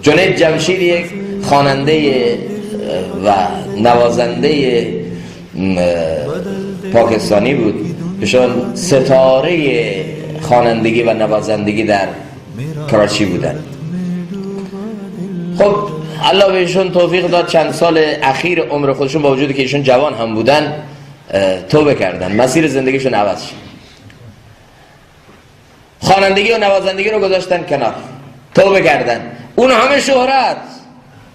جنید جمشید یک خواننده و نوازنده پاکستانی بود، ایشون ستاره خوانندگی و نوازندگی در کراچی بودن. خب الله بهشون توفیق داد، چند سال اخیر عمر خودشون با وجودی که ایشون جوان هم بودن توبه کردن، مسیر زندگیشون عوض شد، خوانندگی و نوازندگی رو گذاشتن کنار، توبه کردن. اون همه شهرت،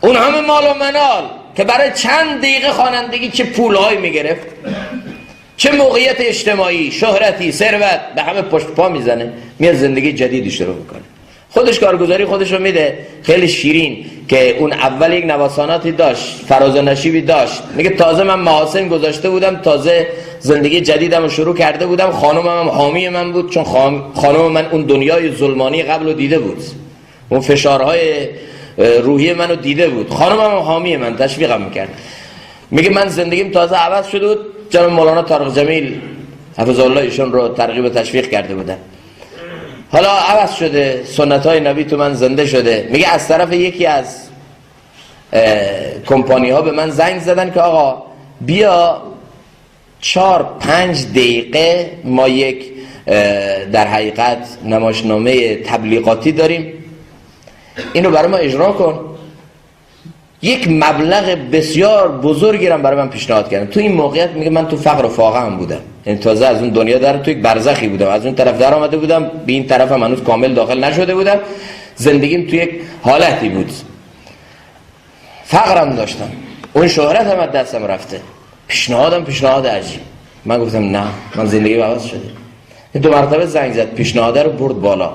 اون همه مال و منال که برای چند دقیقه خوانندگی چه پولهایی میگرفت، چه موقعیت اجتماعی، شهرتی، ثروت، به همه پشت پا میزنه، میاد زندگی جدیدی شروع میکنه، خودش کارگزاری خودش رو میده. خیلی شیرین که اون اول یک نوساناتی داشت، فراز و نشیبی داشت، میگه تازه من محاسن گذاشته بودم، تازه زندگی جدیدم رو شروع کرده بودم، خانومم هم حامی من بود، چون خانوم من اون دنیای ظلمانی قبل رو دیده بود، اون فشارهای روحی منو دیده بود، خانومم هم حامی من، تشویقم میکرد. میگه من زندگیم تازه عوض شده بود، جناب مولانا طارق جمیل حفظه الله ایشون رو ترغیب و تشویق کرده بودن، حالا عوض شده، سنت های نبی تو من زنده شده. میگه از طرف یکی از کمپانی ها به من زنگ زدن که آقا بیا 4-5 دقیقه ما یک در حقیقت نمایشنامه تبلیغاتی داریم، اینو برای ما اجرا کن. یک مبلغ بسیار بزرگی رو برای من پیشنهاد کردن. تو این موقعیت میگه من تو فقر و فاقه هم بودم، یعنی تازه از اون دنیا در تو یک برزخی بودم، از اون طرف در آمده بودم، به این طرف هم هنوز کامل داخل نشده بودم، زندگیم تو یک حالتی بود، فقرم داشتم، اون شهرت هم از دستم رفته. پیشنهاد عجیب. من گفتم نه، من زندگی عوض شده. 2 مرتبه زنگ زد، پیشنهاد رو برد بالا.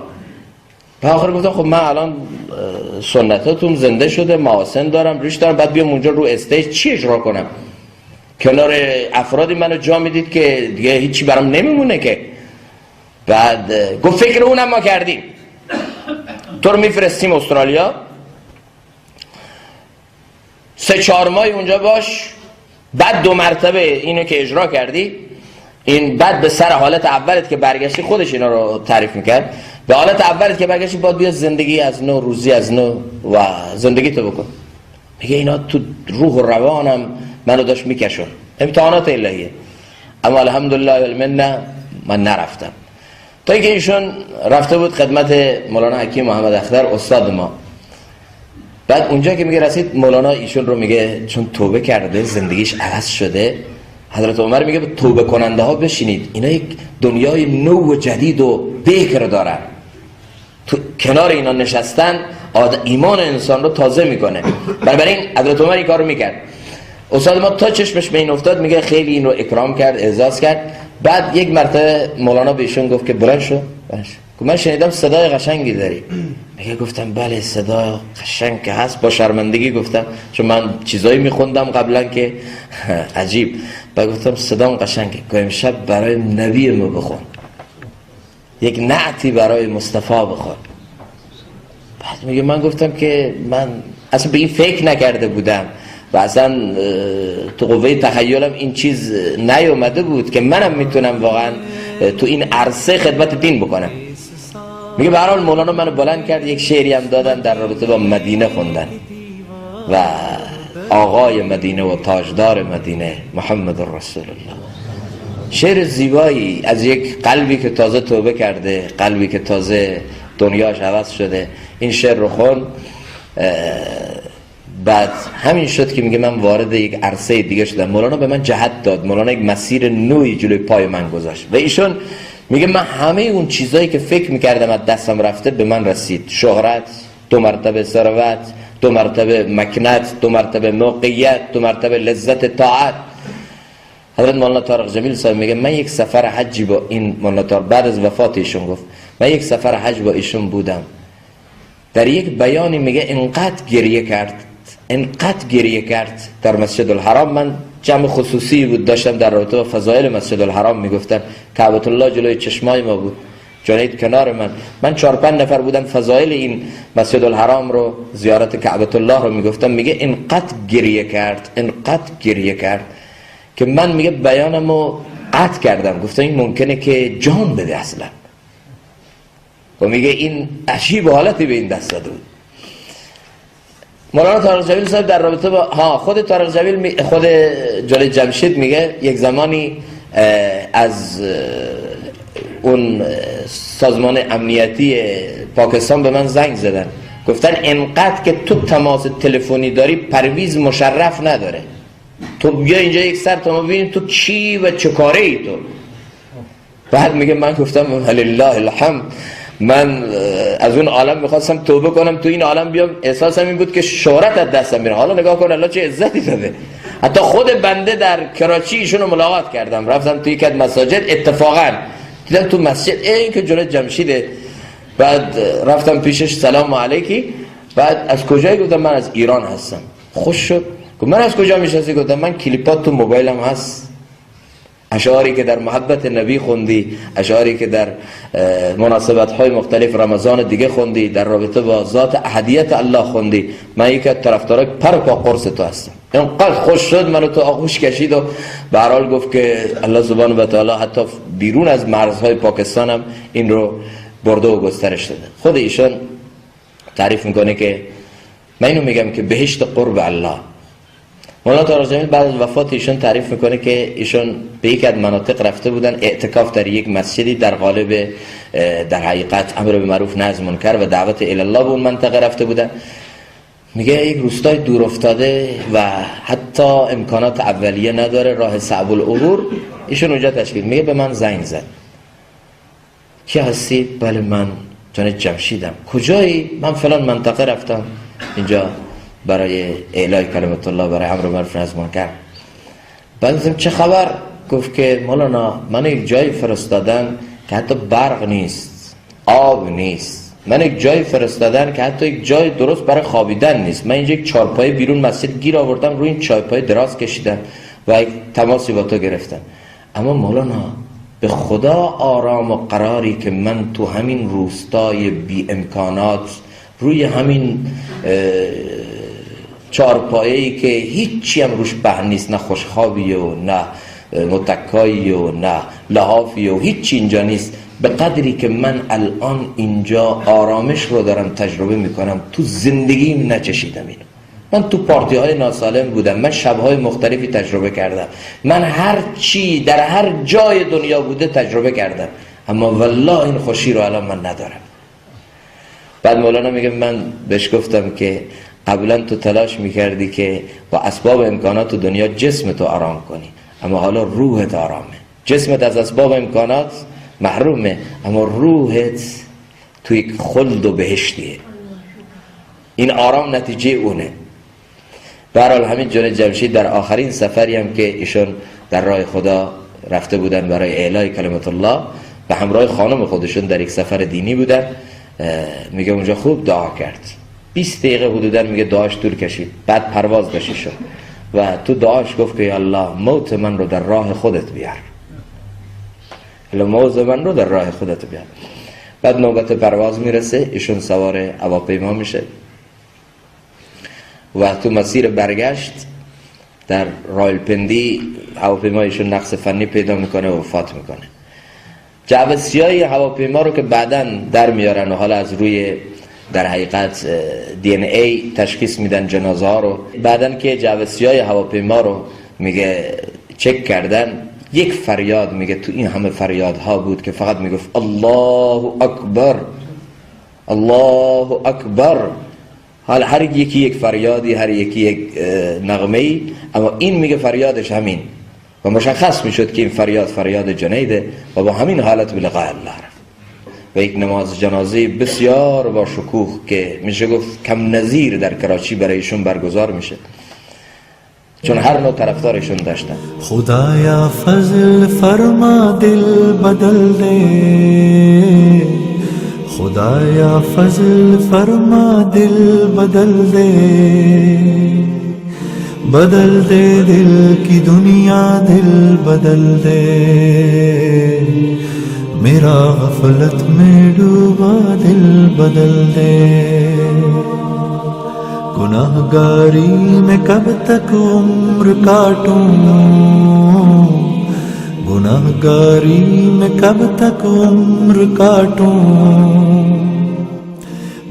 به آخر گفتم خب من الان سنتاتون زنده شده، محاسن دارم، ریش دارم، بعد بیام اونجا رو استیج چی اجرا کنم؟ کنار افرادی منو جا میدید که دیگه هیچی برام نمیمونه که. بعد گفت فکر اونم ما کردیم، تو رو میفرستیم استرالیا، 3-4 ماه اونجا باش، بعد 2 مرتبه اینو که اجرا کردی، این بعد به سر حالت اولت که برگشتی، خودش اینا رو تعریف میکرد، به حالت اولت که برگشتی باید بیا زندگی از نو، روزی از نو و زندگی تو بکن. میگه اینا تو روح و روانم منو داشت میکشون، امتحانات الهیه. اما الحمدلله والمنه من نرفتم، تا اینکه ایشون رفته بود خدمت مولانا حکیم محمد اختر استاد ما. بعد اونجا که میگه رسید، مولانا ایشون رو میگه چون توبه کرده زندگیش عوض شده، حضرت عمر میگه توبه کننده ها بشینید، اینا یک دنیای نو و جدید و بکر دارن، تو کنار اینا نشستن ایمان انسان رو تازه میکنه. بنابراین حضرت عمر این کار رو میکرد. استاد ما تا چشمش به این افتاد، میگه خیلی اینو اکرام کرد، اعزاز کرد. بعد یک مرتبه مولانا بهشون گفت که بلند شو. من شنیدم صدای قشنگی داری. میگه گفتم بله صدا قشنگ که هست، با شرمندگی گفتم، چون من چیزایی میخوندم قبلا که عجیب. بعد گفتم صدام قشنگه، که امشب برای نبی ما بخون، یک نعتی برای مصطفی بخون. بعد میگه من گفتم که من اصلا به این فکر نکرده بودم و اصلا تو قوه تخیلم این چیز نیومده بود که منم میتونم واقعا تو این عرصه خدمت دین بکنم. میگه به هر حال مولانا منو بلند کرد، یک شعری هم دادن در رابطه با مدینه خوندن و آقای مدینه و تاجدار مدینه محمد رسول الله. شعر زیبایی از یک قلبی که تازه توبه کرده، قلبی که تازه دنیاش عوض شده، این شعر رو خوند. بعد همین شد که میگه من وارد یک عرصه دیگه شدم. مولانا به من جهت داد، مولانا یک مسیر نوعی جلوی پای من گذاشت و ایشون میگه من همه اون چیزایی که فکر میکردم از دستم رفته به من رسید. شهرت، 2 مرتبه ثروت، 2 مرتبه مکنت، 2 مرتبه موقعیت، 2 مرتبه لذت طاعت. حضرت مولانا طارق جمیل صاحب میگه من یک سفر حجی با این مولانا طارق، بعد از وفات ایشون گفت من یک سفر حج با ایشون بودم. در یک بیانی میگه انقدر گریه کرد در مسجد الحرام. من جمع خصوصی بود داشتم در رابطه با فضایل مسجد الحرام میگفتن، کعبۃ الله جلوی چشمای ما بود، جنید کنار من 4-5 نفر بودم فضایل این مسجد الحرام رو، زیارت کعبۃ الله رو میگفتم. میگه انقدر گریه کرد که من میگه بیانمو قطع کردم، گفتم این ممکنه که جان بده اصلا. و میگه این عجیب حالتی به این دست داده بود. مولانا طارق جمیل صاحب در رابطه با خود طارق جمیل خود جلیل جمشید میگه یک زمانی از اون سازمان امنیتی پاکستان به من زنگ زدن، گفتن انقدر که تو تماس تلفنی داری پرویز مشرف نداره، تو بیا اینجا یک سر تا ما ببینیم تو کی و چه کاره ای تو. بعد میگه من گفتم ولله الحمد، من از اون عالم میخواستم توبه کنم تو این عالم بیام، احساسم این بود که شهرت از دستم میره. حالا نگاه کن الله چه عزتی داده. حتی خود بنده در کراچی ایشونو ملاقات کردم، رفتم توی یک از مساجد، اتفاقا دیدم تو مسجد این که جلوی جمشیده. بعد رفتم پیشش سلام علیکی. بعد از کجایی؟ گفتم من از ایران هستم. خوش شد. گفت من از کجا میشناسی؟ گفتم من کلیپات تو موبایلم هست، اشعاری که در محبت نبی خوندی، اشعاری که در مناسبت‌های مختلف رمضان دیگه خوندی، در رابطه با ذات احدیت الله خوندی، من یکی از طرفدارای پر پا قرص تو هستم. اینقدر خوش شد، منو تو آغوش کشید و به هر حال گفت که الله سبحانه و تعالی حتی بیرون از مرزهای پاکستان هم این رو برده و گسترش داده. خود ایشان تعریف میکنه که من اینو میگم که بهشت قرب الله. مولانا طارق جمیل بعد از وفات ایشان تعریف میکنه که ایشان به یک از مناطق رفته بودن، اعتکاف در یک مسجدی، در قالب در حقیقت امر به معروف نهی از منکر و دعوت الی الله به اون منطقه رفته بودن. میگه یک روستای دور افتاده و حتی امکانات اولیه نداره، راه صعب العبور. ایشون اونجا تشکیل میگه به من زنگ زد، کی هستید؟ بله من جان جمشیدم. کجایی؟ من فلان منطقه رفتم اینجا برای اعلای کلمت الله، برای امر معروف نهی از منکر. بعد چه خبر؟ گفت که مولانا من یک جای فرستادن که حتی برق نیست، آب نیست، من یک جای فرستادن که حتی یک جای درست برای خوابیدن نیست، من اینجا یک چارپایه بیرون مسجد گیر آوردم، روی این چارپایه دراز کشیدم و یک تماسی با تو گرفتم. اما مولانا به خدا آرام و قراری که من تو همین روستای بی امکانات، روی همین چارپایه‌ای که هیچی هم روش بهن نیست، نه خوشخوابی و نه متکایی و نه لحافی و هیچی اینجا نیست، به قدری که من الان اینجا آرامش رو دارم تجربه میکنم، تو زندگیم نچشیدم اینو. من تو پارتی های ناسالم بودم، من شبهای مختلفی تجربه کردم، من هر چی در هر جای دنیا بوده تجربه کردم، اما والله این خوشی رو الان من ندارم. بعد مولانا میگه من بهش گفتم که قبلا تو تلاش میکردی که با اسباب امکانات دنیا جسم تو آرام کنی، اما حالا روحت آرامه. جسمت از اسباب امکانات محرومه، اما روحت توی خلد و بهشتیه. این آرام نتیجه اونه. برحال همین جان جمشید در آخرین سفری هم که ایشون در راه خدا رفته بودن برای اعلای کلمت الله، به همراه خانم خودشون در یک سفر دینی بودن، میگه اونجا خوب دعا کرد، 20 دقیقه حدودا میگه دعاش طول کشید. بعد پرواز داشت شد و تو دعاش گفت که یا الله موت من رو در راه خودت بیار، موت من رو در راه خودت بیار. بعد نوبت پرواز میرسه، ایشون سوار هواپیما میشه و تو مسیر برگشت در راولپندی هواپیمایشون نقص فنی پیدا میکنه و وفات میکنه. جعبه‌سیای هواپیما رو که بعداً در میارن و حالا از روی در حقیقت DNA تشخیص میدن جنازه ها رو، بعداً که جعبه‌سیای هواپیما رو میگه چک کردن، یک فریاد میگه تو این همه فریادها بود که فقط میگفت الله اکبر الله اکبر. حالا هر یکی یک فریادی، هر یکی یک نغمه‌ای، اما این میگه فریادش همین و مشخص میشد که این فریاد فریاد جنیده و با همین حالت به لقاء الله رفت. و یک نماز جنازه بسیار با شکوه که میشه گفت کم نظیر در کراچی برایشون برگزار میشه، چون هر نوع طرفدارشون داشتن. خدایا فضل فرما دل بدل دے، خدایا فضل فرما دل بدل دے، بدل دے دل کی دنیا دل بدل دے، میرا غفلت میں ڈوبا دل بدل دے، گناہگاری میں کب تک عمر کاٹوں، گناہگاری میں کب تک عمر کاٹوں،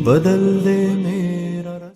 بدل دے